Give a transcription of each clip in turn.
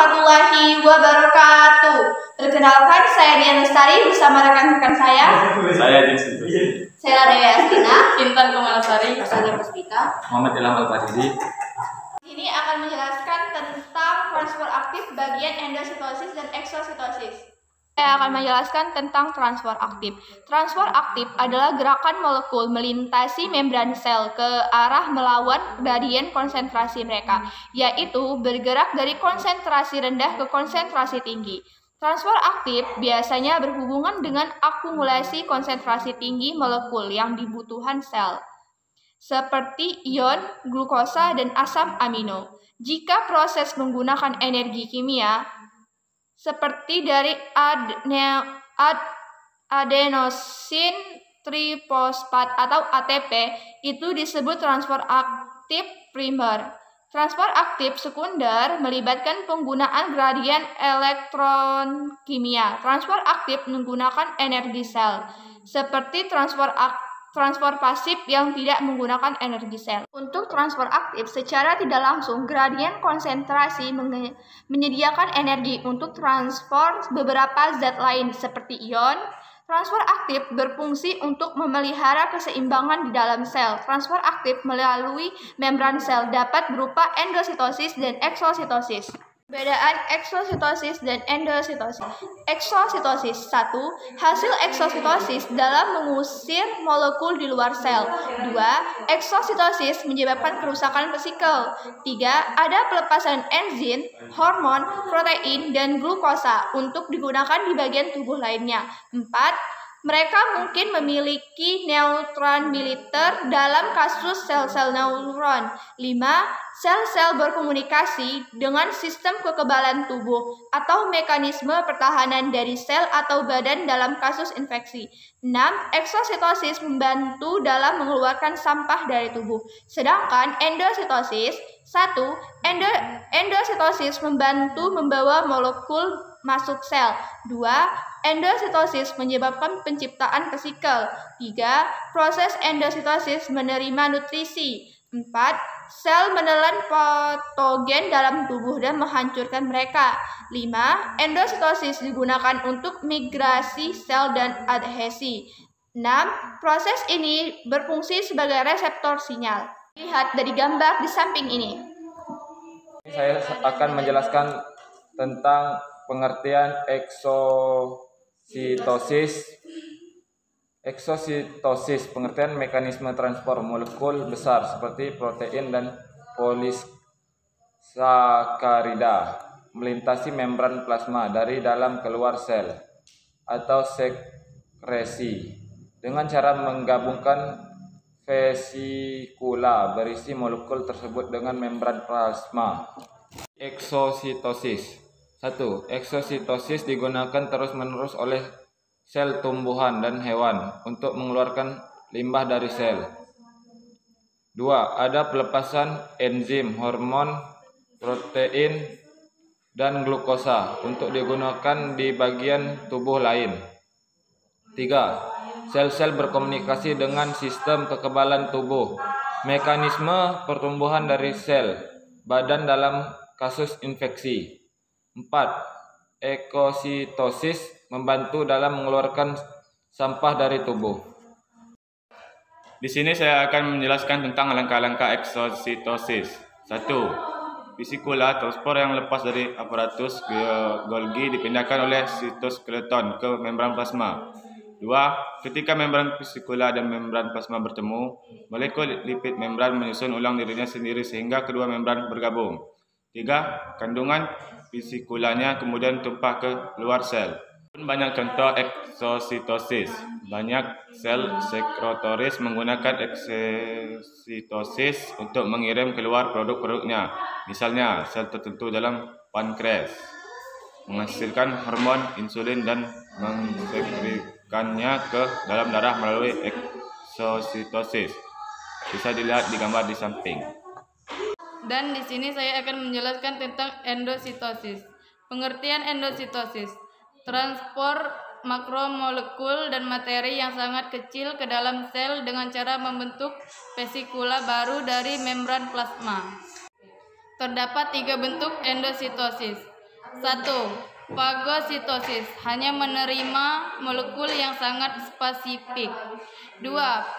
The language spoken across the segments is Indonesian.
warahmatullahi wabarakatuh. Perkenalkan, saya Dian Lestari bersama rekan-rekan saya. Saya Jinsun. Saya Dewi Astina, Intan Kumalasari, Saya Puspita, Muhammad Ilham Al-Fadili. Ini akan menjelaskan tentang transfer aktif bagian endositosis dan eksositosis. Saya akan menjelaskan tentang transfer aktif. Transfer aktif adalah gerakan molekul melintasi membran sel ke arah melawan gradien konsentrasi mereka, yaitu bergerak dari konsentrasi rendah ke konsentrasi tinggi. Transfer aktif biasanya berhubungan dengan akumulasi konsentrasi tinggi molekul yang dibutuhkan sel, seperti ion, glukosa, dan asam amino. Jika proses menggunakan energi kimia, seperti dari adenosin trifosfat atau ATP, itu disebut transfer aktif primer. Transfer aktif sekunder melibatkan penggunaan gradien elektron kimia. Transfer aktif menggunakan energi sel, seperti transfer pasif yang tidak menggunakan energi sel. Untuk transfer aktif secara tidak langsung, gradien konsentrasi menyediakan energi untuk transfer beberapa zat lain seperti ion. Transfer aktif berfungsi untuk memelihara keseimbangan di dalam sel. Transfer aktif melalui membran sel dapat berupa endositosis dan eksositosis. Perbedaan eksositosis dan endositosis. Eksositosis 1. Hasil eksositosis dalam mengusir molekul di luar sel. 2. Eksositosis menyebabkan kerusakan vesikel. 3. Ada pelepasan enzim, hormon, protein, dan glukosa untuk digunakan di bagian tubuh lainnya. 4. Mereka mungkin memiliki neutron militer dalam kasus sel-sel neuron. 5. Sel-sel berkomunikasi dengan sistem kekebalan tubuh atau mekanisme pertahanan dari sel atau badan dalam kasus infeksi. 6. Eksositosis membantu dalam mengeluarkan sampah dari tubuh. Sedangkan endositosis 1. Endositosis membantu membawa molekul masuk sel. 2. Endositosis menyebabkan penciptaan vesikel. 3. Proses endositosis menerima nutrisi. 4. Sel menelan patogen dalam tubuh dan menghancurkan mereka. 5. Endositosis digunakan untuk migrasi sel dan adhesi. 6. Proses ini berfungsi sebagai reseptor sinyal. Lihat dari gambar di samping ini. Saya akan menjelaskan tentang pengertian eksositosis. Eksositosis, pengertian mekanisme transport molekul besar seperti protein dan polisakarida melintasi membran plasma dari dalam keluar sel atau sekresi dengan cara menggabungkan vesikula berisi molekul tersebut dengan membran plasma. Eksositosis 1. Eksositosis digunakan terus-menerus oleh sel tumbuhan dan hewan untuk mengeluarkan limbah dari sel. 2. Ada pelepasan enzim, hormon, protein, dan glukosa untuk digunakan di bagian tubuh lain. 3. Sel-sel berkomunikasi dengan sistem kekebalan tubuh, mekanisme pertumbuhan dari sel, badan dalam kasus infeksi. 4. Ekositosis membantu dalam mengeluarkan sampah dari tubuh. Di sini saya akan menjelaskan tentang langkah-langkah eksositosis. 1. Vesikula, transport yang lepas dari aparatus Golgi dipindahkan oleh sitoskeleton ke membran plasma. 2. Ketika membran vesikula dan membran plasma bertemu, molekul lipid membran menyusun ulang dirinya sendiri sehingga kedua membran bergabung. 3. Kandungan vesikulanya kemudian tumpah ke luar sel. Banyak contoh eksositosis. Banyak sel sekretoris menggunakan eksositosis untuk mengirim keluar produk-produknya. Misalnya, sel tertentu dalam pankreas menghasilkan hormon insulin dan mensekretkannya ke dalam darah melalui eksositosis. Bisa dilihat di gambar di samping. Dan di sini saya akan menjelaskan tentang endositosis. Pengertian endositosis: transport makromolekul dan materi yang sangat kecil ke dalam sel dengan cara membentuk vesikula baru dari membran plasma. Terdapat 3 bentuk endositosis. 1. Fagositosis hanya menerima molekul yang sangat spesifik. 2.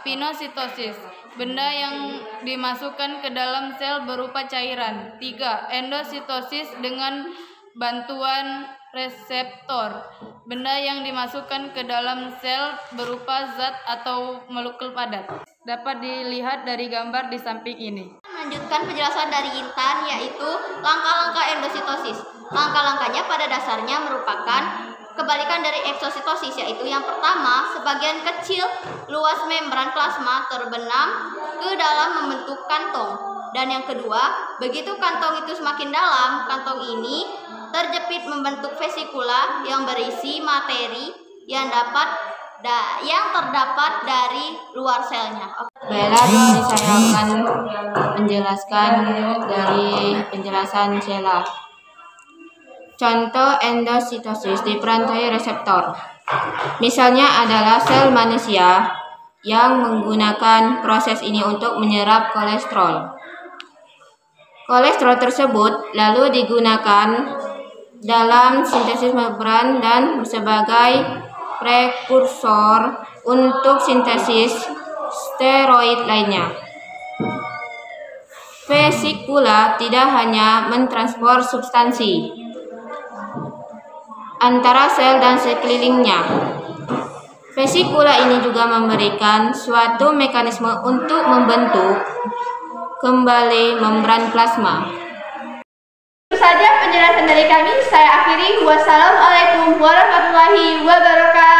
Pinositosis benda yang dimasukkan ke dalam sel berupa cairan. 3. Endositosis dengan bantuan reseptor benda yang dimasukkan ke dalam sel berupa zat atau molekul padat. Dapat dilihat dari gambar di samping ini. Melanjutkan penjelasan dari Intan, yaitu langkah-langkah endositosis. Langkah-langkahnya pada dasarnya merupakan kebalikan dari eksositosis, yaitu yang pertama, sebagian kecil luas membran plasma terbenam ke dalam membentuk kantong. Dan yang kedua, begitu kantong itu semakin dalam, kantong ini terjepit membentuk vesikula yang berisi materi yang terdapat dari luar selnya. Baiklah, di sini saya akan menjelaskan dari penjelasan Sheila. Contoh endositosis di perantai reseptor. Misalnya adalah sel manusia yang menggunakan proses ini untuk menyerap kolesterol. Kolesterol tersebut lalu digunakan dalam sintesis membran dan sebagai prekursor untuk sintesis steroid lainnya. Vesikula tidak hanya mentransfer substansi antara sel dan sekelilingnya. Vesikula ini juga memberikan suatu mekanisme untuk membentuk kembali membran plasma. Itu saja penjelasan dari kami. Saya akhiri. Wassalamualaikum warahmatullahi wabarakatuh.